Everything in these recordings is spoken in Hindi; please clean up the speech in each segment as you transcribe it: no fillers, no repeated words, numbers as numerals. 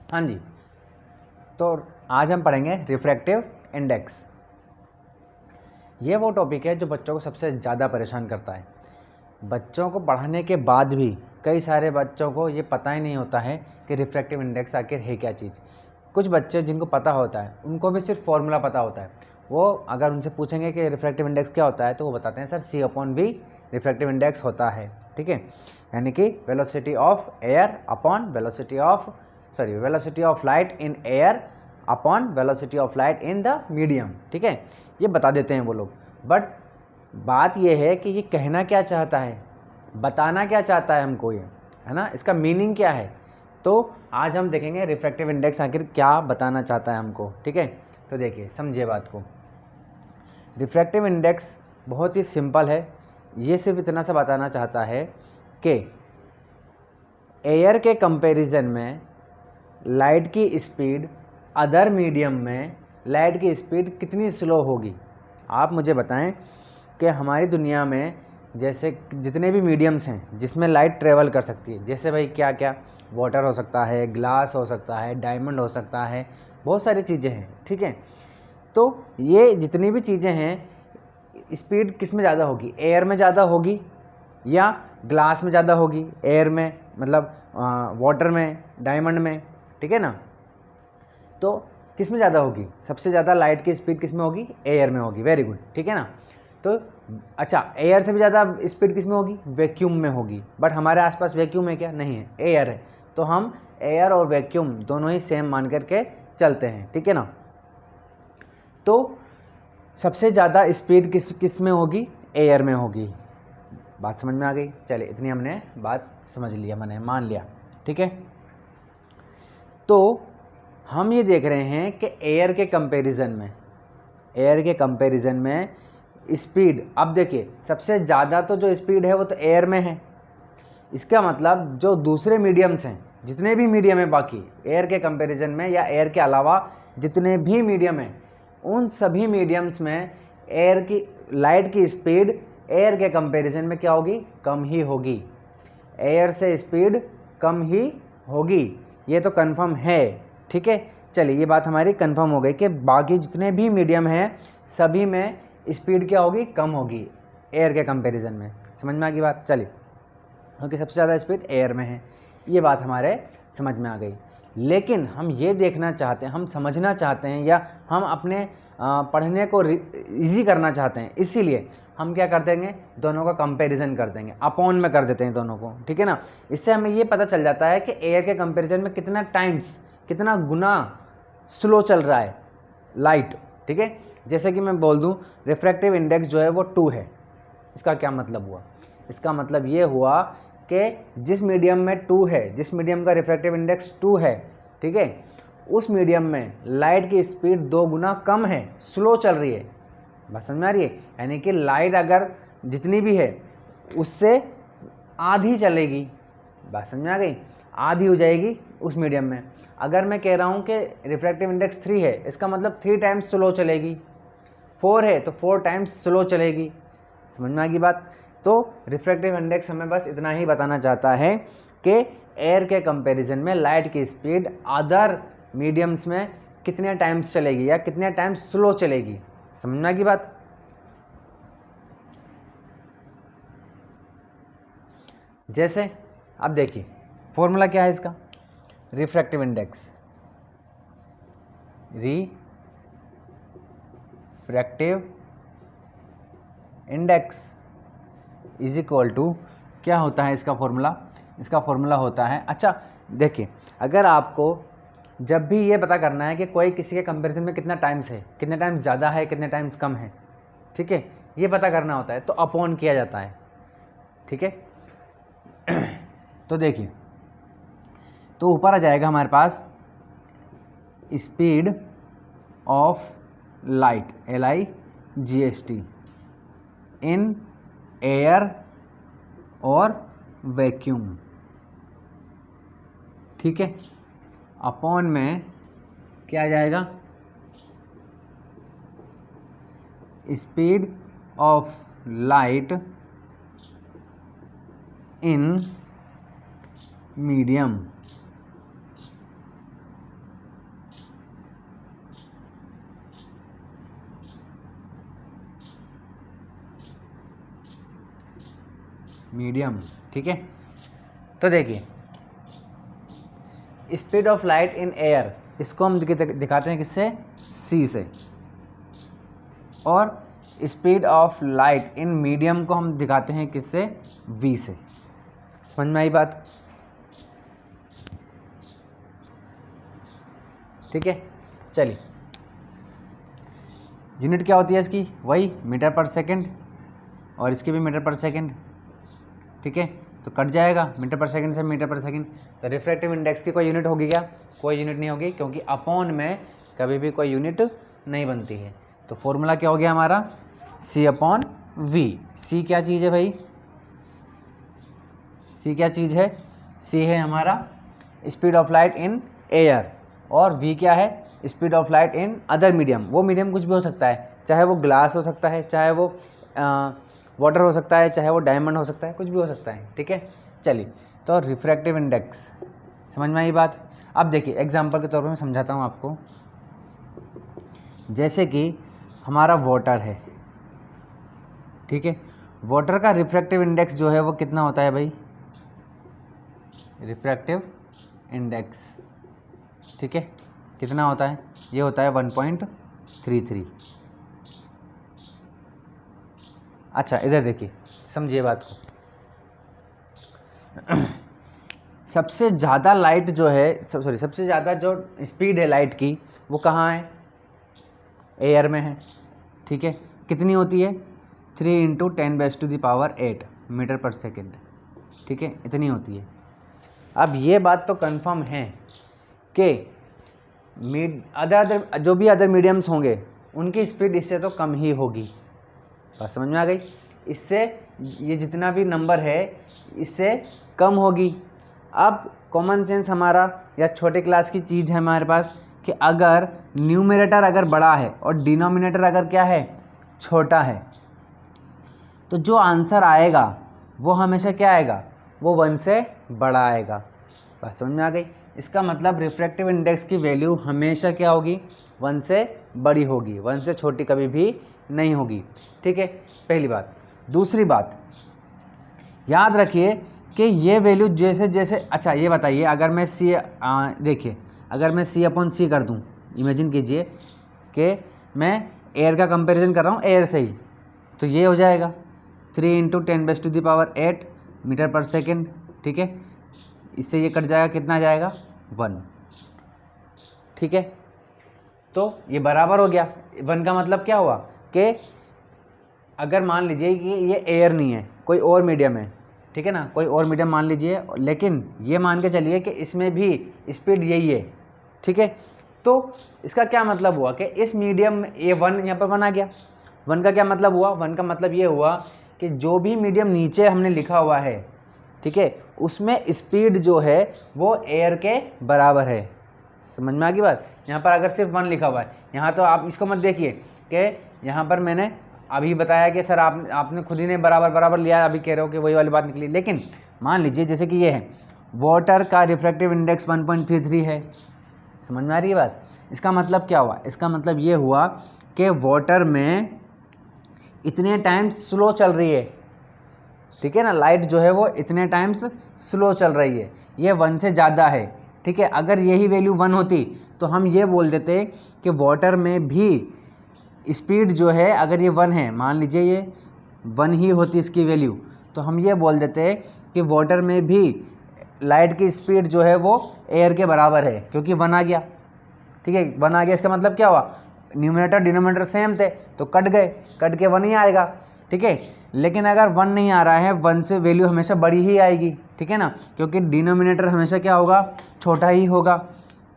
हाँ जी, तो आज हम पढ़ेंगे रिफ्रैक्टिव इंडेक्स। ये वो टॉपिक है जो बच्चों को सबसे ज़्यादा परेशान करता है। बच्चों को पढ़ाने के बाद भी कई सारे बच्चों को ये पता ही नहीं होता है कि रिफ्रैक्टिव इंडेक्स आखिर है क्या चीज़। कुछ बच्चे जिनको पता होता है उनको भी सिर्फ फॉर्मूला पता होता है। वो अगर उनसे पूछेंगे कि रिफ्रैक्टिव इंडेक्स क्या होता है तो वो बताते हैं सर C/V रिफ्रैक्टिव इंडेक्स होता है। ठीक है, यानी कि velocity of air upon velocity of light in air upon velocity of light in the medium. ठीक है, ये बता देते हैं वो लोग। बट बात ये है कि ये कहना क्या चाहता है, बताना क्या चाहता है हमको, ये है ना, इसका मीनिंग क्या है। तो आज हम देखेंगे रिफ्रैक्टिव इंडेक्स आखिर क्या बताना चाहता है हमको। ठीक है, तो देखिए समझिए बात को। रिफ्रैक्टिव इंडेक्स बहुत ही सिंपल है। ये सिर्फ इतना सा बताना चाहता है कि एयर के कंपैरिजन में लाइट की स्पीड अदर मीडियम में लाइट की स्पीड कितनी स्लो होगी। आप मुझे बताएं कि हमारी दुनिया में जैसे जितने भी मीडियम्स हैं जिसमें लाइट ट्रेवल कर सकती है, जैसे भाई क्या क्या, वाटर हो सकता है, ग्लास हो सकता है, डायमंड हो सकता है, बहुत सारी चीज़ें हैं। ठीक है, तो ये जितनी भी चीज़ें हैं, स्पीड किस में ज़्यादा होगी, एयर में ज़्यादा होगी या ग्लास में ज़्यादा होगी, एयर में मतलब वाटर में, डायमंड में। ठीक है ना, तो किस में ज़्यादा होगी, सबसे ज़्यादा लाइट की स्पीड किस में होगी, एयर में होगी। वेरी गुड, ठीक है ना। तो अच्छा, एयर से भी ज़्यादा स्पीड किस में होगी, वैक्यूम में होगी। बट हमारे आसपास वैक्यूम है क्या, नहीं है, एयर है। तो हम एयर और वैक्यूम दोनों ही सेम मान करके चलते हैं। ठीक है ना, तो सबसे ज़्यादा स्पीड किस में होगी, एयर में होगी। बात समझ में आ गई। चलिए, इतनी हमने बात समझ लिया, मैंने मान लिया। ठीक है, तो हम ये देख रहे हैं कि एयर के कंपैरिजन में स्पीड, अब देखिए सबसे ज़्यादा तो जो स्पीड है वो तो एयर में है। इसका मतलब जो दूसरे मीडियम्स हैं, जितने भी मीडियम है बाकी एयर के कंपैरिजन में या एयर के अलावा जितने भी मीडियम हैं, उन सभी मीडियम्स में एयर की लाइट की स्पीड एयर के कंपैरिजन में क्या होगी, कम ही होगी। एयर से स्पीड कम ही होगी, ये तो कंफर्म है। ठीक है, चलिए ये बात हमारी कंफर्म हो गई कि बाकी जितने भी मीडियम हैं सभी में स्पीड क्या होगी, कम होगी एयर के कंपैरिजन में। समझ में आ गई बात। चलिए, क्योंकि सबसे ज़्यादा स्पीड एयर में है, ये बात हमारे समझ में आ गई। लेकिन हम ये देखना चाहते हैं, हम समझना चाहते हैं, या हम अपने पढ़ने को इजी करना चाहते हैं, इसीलिए हम क्या कर देंगे, दोनों का कंपैरिजन कर देंगे, अपॉन में कर देते हैं दोनों को। ठीक है ना, इससे हमें ये पता चल जाता है कि एयर के कंपैरिजन में कितना टाइम्स, कितना गुना स्लो चल रहा है लाइट। ठीक है, जैसे कि मैं बोल दूं रिफ्रैक्टिव इंडेक्स जो है वो 2 है। इसका क्या मतलब हुआ, इसका मतलब ये हुआ कि जिस मीडियम में 2 है, जिस मीडियम का रिफ्रैक्टिव इंडेक्स 2 है, ठीक है, उस मीडियम में लाइट की स्पीड 2 गुना कम है, स्लो चल रही है। बात समझ में आ रही है, यानी कि लाइट अगर जितनी भी है उससे आधी चलेगी। बात समझ में आ गई, आधी हो जाएगी उस मीडियम में। अगर मैं कह रहा हूँ कि रिफ्रैक्टिव इंडेक्स 3 है, इसका मतलब 3 टाइम्स स्लो चलेगी। 4 है तो 4 टाइम्स स्लो चलेगी। समझ में आ गई बात। तो रिफ्रैक्टिव इंडेक्स हमें बस इतना ही बताना चाहता है कि एयर के कंपैरिजन में लाइट की स्पीड अदर मीडियम्स में कितने टाइम्स चलेगी या कितने टाइम्स स्लो चलेगी। समझ में आ गई बात। जैसे अब देखिए फॉर्मूला क्या है इसका, refractive index, refractive index is equal to, क्या होता है इसका फॉर्मूला, इसका फॉर्मूला होता है, अच्छा देखिए, अगर आपको जब भी ये पता करना है कि कोई किसी के कंपैरिजन में कितना टाइम्स है, कितने टाइम्स ज़्यादा है, कितने टाइम्स कम है, ठीक है, ये पता करना होता है तो अपॉन किया जाता है। ठीक है, तो देखिए, तो ऊपर आ जाएगा हमारे पास speed of light, LIGHT, in air और वैक्यूम। ठीक है, अपॉन में क्या आ जाएगा, speed of light in medium. Medium, ठीक है। तो देखिए speed of light in air, इसको हम दिखाते हैं किससे, सी से, और speed of light in medium को हम दिखाते हैं किससे, वी से। समझ में आई बात, ठीक है। चलिए यूनिट क्या होती है इसकी, वही मीटर पर सेकंड, और इसकी भी मीटर पर सेकंड, ठीक है। तो कट जाएगा मीटर पर सेकंड से मीटर पर सेकंड। तो रिफ्रैक्टिव इंडेक्स की कोई यूनिट होगी क्या, कोई यूनिट नहीं होगी, क्योंकि अपॉन में कभी भी कोई यूनिट नहीं बनती है। तो फॉर्मूला क्या हो गया हमारा, सी अपॉन वी। सी क्या चीज़ है भाई, सी क्या चीज़ है, सी है हमारा speed of light in air, और वी क्या है, speed of light in other medium. वो मीडियम कुछ भी हो सकता है, चाहे वो ग्लास हो सकता है, चाहे वो वाटर हो सकता है, चाहे वो डायमंड हो सकता है, कुछ भी हो सकता है, ठीक है। चलिए तो रिफ्रैक्टिव इंडेक्स, समझ में आई बात। अब देखिए एग्जांपल के तौर पर मैं समझाता हूँ आपको। जैसे कि हमारा वाटर है, ठीक है, वाटर का रिफ्रैक्टिव इंडेक्स जो है वो कितना होता है भाई, रिफ्रैक्टिव इंडेक्स, ठीक है, कितना होता है, ये होता है 1.33। अच्छा इधर देखिए, समझिए बात को। सबसे ज़्यादा लाइट जो है, सबसे ज़्यादा जो स्पीड है लाइट की, वो कहाँ है, एयर में है, ठीक है। कितनी होती है, 3 × 10⁻⁸ मीटर पर सेकेंड, ठीक है, इतनी होती है। अब ये बात तो कंफर्म है कि अदर जो भी अदर मीडियम्स होंगे उनकी स्पीड इससे तो कम ही होगी। बात समझ में आ गई, इससे ये जितना भी नंबर है इससे कम होगी। अब कॉमन सेंस हमारा या छोटे क्लास की चीज़ है हमारे पास कि अगर न्यूमरेटर अगर बड़ा है और डिनोमिनेटर अगर क्या है, छोटा है, तो जो आंसर आएगा वो हमेशा क्या आएगा, वो 1 से बड़ा आएगा। बात समझ में आ गई। इसका मतलब रिफ्रैक्टिव इंडेक्स की वैल्यू हमेशा क्या होगी, 1 से बड़ी होगी, 1 से छोटी कभी भी नहीं होगी, ठीक है, पहली बात। दूसरी बात याद रखिए कि ये वैल्यू जैसे जैसे, अच्छा ये बताइए, अगर मैं सी देखिए अगर मैं सी अपॉन सी कर दूँ, इमेजिन कीजिए कि मैं एयर का कंपैरिजन कर रहा हूँ एयर से ही, तो ये हो जाएगा 3 × 10⁸ मीटर पर सेकेंड, ठीक है। इससे ये कट जाएगा, कितना जाएगा, 1, ठीक है। तो ये बराबर हो गया। 1 का मतलब क्या हुआ कि अगर मान लीजिए कि ये एयर नहीं है, कोई और मीडियम है, ठीक है ना, कोई और मीडियम मान लीजिए, लेकिन ये मान के चलिए कि इसमें भी स्पीड यही है, ठीक है। तो इसका क्या मतलब हुआ कि इस मीडियम में ये 1 यहाँ पर 1 आ गया। 1 का क्या मतलब हुआ, 1 का मतलब ये हुआ कि जो भी मीडियम नीचे हमने लिखा हुआ है, ठीक है, उसमें स्पीड जो है वो एयर के बराबर है। समझ में आ गई बात। यहाँ पर अगर सिर्फ 1 लिखा हुआ है, यहाँ तो आप इसको मत देखिए कि यहाँ पर मैंने अभी बताया कि सर आपने खुद ही ने बराबर बराबर लिया, अभी कह रहे हो कि वही वाली बात निकली। लेकिन मान लीजिए जैसे कि ये है, वाटर का रिफ्रैक्टिव इंडेक्स 1.33 है। समझ में आ रही है बात। इसका मतलब क्या हुआ, इसका मतलब ये हुआ कि वाटर में इतने टाइम्स स्लो चल रही है, ठीक है ना, लाइट जो है वो इतने टाइम्स स्लो चल रही है, ये 1 से ज़्यादा है, ठीक है। अगर यही वैल्यू 1 होती तो हम ये बोल देते कि वाटर में भी स्पीड जो है, अगर ये 1 है, मान लीजिए ये 1 ही होती इसकी वैल्यू, तो हम ये बोल देते कि वाटर में भी लाइट की स्पीड जो है वो एयर के बराबर है, क्योंकि 1 आ गया, ठीक है। 1 आ गया, इसका मतलब क्या हुआ, न्यूमरेटर डिनोमिनेटर सेम थे तो कट गए, कट के 1 ही आएगा, ठीक है। लेकिन अगर 1 नहीं आ रहा है, 1 से वैल्यू हमेशा बड़ी ही आएगी, ठीक है ना, क्योंकि डिनोमिनेटर हमेशा क्या होगा, छोटा ही होगा।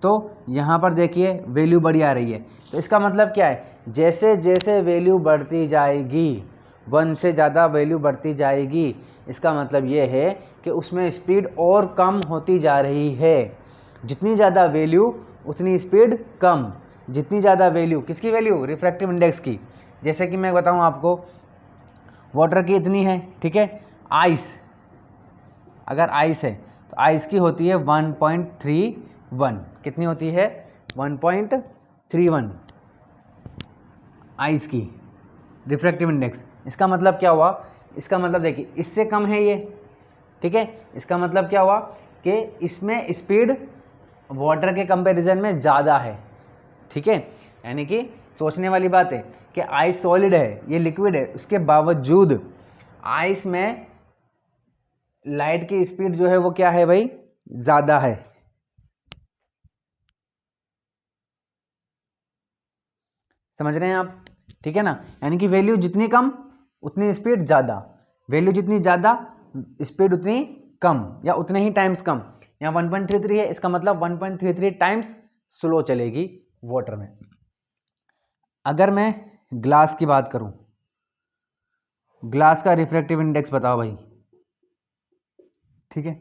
तो यहाँ पर देखिए वैल्यू बड़ी आ रही है, तो इसका मतलब क्या है, जैसे जैसे वैल्यू बढ़ती जाएगी, 1 से ज़्यादा वैल्यू बढ़ती जाएगी, इसका मतलब ये है कि उसमें स्पीड और कम होती जा रही है। जितनी ज़्यादा वैल्यू उतनी स्पीड कम, जितनी ज़्यादा वैल्यू, किसकी वैल्यू, रिफ्रैक्टिव इंडेक्स की। जैसे कि मैं बताऊँ आपको, वाटर की इतनी है, ठीक है, आइस, अगर आइस है तो आइस की होती है 1.31, कितनी होती है, 1.31 आइस की रिफ्रैक्टिव इंडेक्स। इसका मतलब क्या हुआ इसका मतलब देखिए इससे कम है ये, ठीक है। इसका मतलब क्या हुआ कि इसमें स्पीड वाटर के कंपैरिजन में ज़्यादा है, ठीक है। यानी कि सोचने वाली बात है कि आइस सॉलिड है, ये लिक्विड है, उसके बावजूद आइस में लाइट की स्पीड जो है वो क्या है भाई, ज़्यादा है। समझ रहे हैं आप, ठीक है ना। यानी कि वैल्यू जितनी कम उतनी स्पीड ज़्यादा, वैल्यू जितनी ज़्यादा स्पीड उतनी कम या उतने ही टाइम्स कम। यहाँ 1.33 है, इसका मतलब 1.33 टाइम्स स्लो चलेगी वाटर में। अगर मैं ग्लास की बात करूं, ग्लास का रिफ्रैक्टिव इंडेक्स बताओ भाई, ठीक है।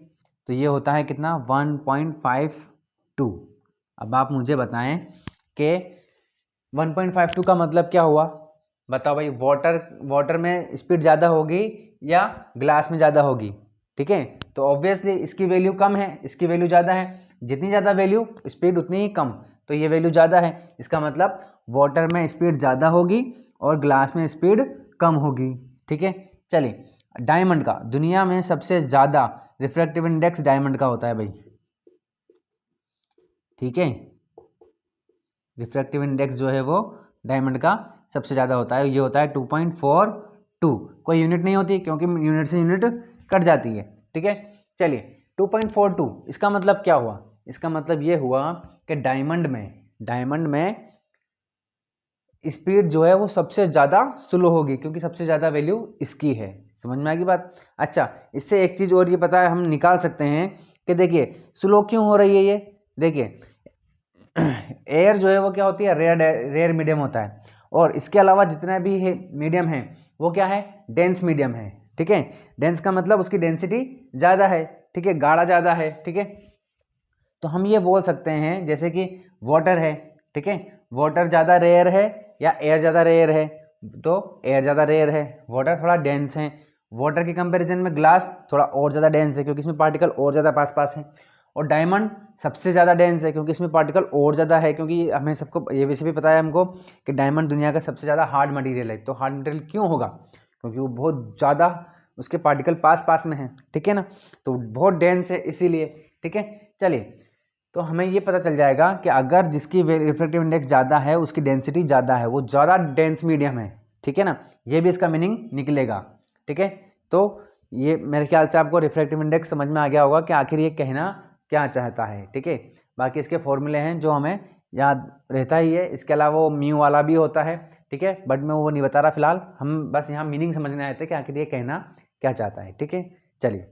तो ये होता है कितना, 1.52। अब आप मुझे बताएं कि 1.52 का मतलब क्या हुआ, बताओ भाई। वाटर में स्पीड ज़्यादा होगी या ग्लास में ज़्यादा होगी, ठीक है। तो ऑब्वियसली इसकी वैल्यू कम है, इसकी वैल्यू ज़्यादा है। जितनी ज़्यादा वैल्यू स्पीड उतनी ही कम, तो ये वैल्यू ज़्यादा है। इसका मतलब वाटर में स्पीड ज़्यादा होगी और ग्लास में स्पीड कम होगी, ठीक है। चलिए, डायमंड का दुनिया में सबसे ज़्यादा रिफ्रैक्टिव इंडेक्स डायमंड का होता है भाई, ठीक है। रिफ्रैक्टिव इंडेक्स जो है वो डायमंड का सबसे ज़्यादा होता है, ये होता है 2.42। कोई यूनिट नहीं होती क्योंकि यूनिट से यूनिट कट जाती है, ठीक है। चलिए 2.42, इसका मतलब क्या हुआ, इसका मतलब ये हुआ कि डायमंड में स्पीड जो है वो सबसे ज़्यादा स्लो होगी क्योंकि सबसे ज़्यादा वैल्यू इसकी है। समझ में आ गई बात। अच्छा, इससे एक चीज़ और ये पता है, हम निकाल सकते हैं कि देखिए स्लो क्यों हो रही है ये। देखिए एयर जो है वो क्या होती है, रेयर मीडियम होता है, और इसके अलावा जितना भी है मीडियम है वो क्या है, डेंस मीडियम है, ठीक है। डेंस का मतलब उसकी डेंसिटी ज़्यादा है, ठीक है, गाढ़ा ज़्यादा है, ठीक है। तो हम ये बोल सकते हैं जैसे कि वाटर है, ठीक है, वाटर ज़्यादा रेयर है या एयर ज़्यादा रेयर है, तो एयर ज़्यादा रेयर है, वाटर थोड़ा डेंस है। वाटर के कंपैरिजन में ग्लास थोड़ा और ज़्यादा डेंस है क्योंकि इसमें पार्टिकल और ज़्यादा पास पास है। और डायमंड सबसे ज़्यादा डेंस है क्योंकि इसमें पार्टिकल और ज़्यादा है, क्योंकि हमें सबको ये वैसे भी पता है हमको कि डायमंड दुनिया का सबसे ज़्यादा हार्ड मटेरियल है। तो हार्ड मटेरियल क्यों होगा, क्योंकि वो बहुत ज़्यादा उसके पार्टिकल पास पास में हैं, ठीक है ना। तो बहुत डेंस है इसीलिए, ठीक है। चलिए, तो हमें ये पता चल जाएगा कि अगर जिसकी रिफ्रैक्टिव इंडेक्स ज़्यादा है उसकी डेंसिटी ज़्यादा है, वो ज़्यादा डेंस मीडियम है, ठीक है ना। ये भी इसका मीनिंग निकलेगा, ठीक है। तो ये मेरे ख्याल से आपको रिफ्रैक्टिव इंडेक्स समझ में आ गया होगा कि आखिर ये कहना क्या चाहता है, ठीक है। बाकी इसके फॉर्मूले हैं जो हमें याद रहता ही है, इसके अलावा वो म्यू वाला भी होता है, ठीक है, बट मैं वो नहीं बता रहा फिलहाल। हम बस यहाँ मीनिंग समझने आए थे कि आखिर ये कहना क्या चाहता है, ठीक है। चलिए।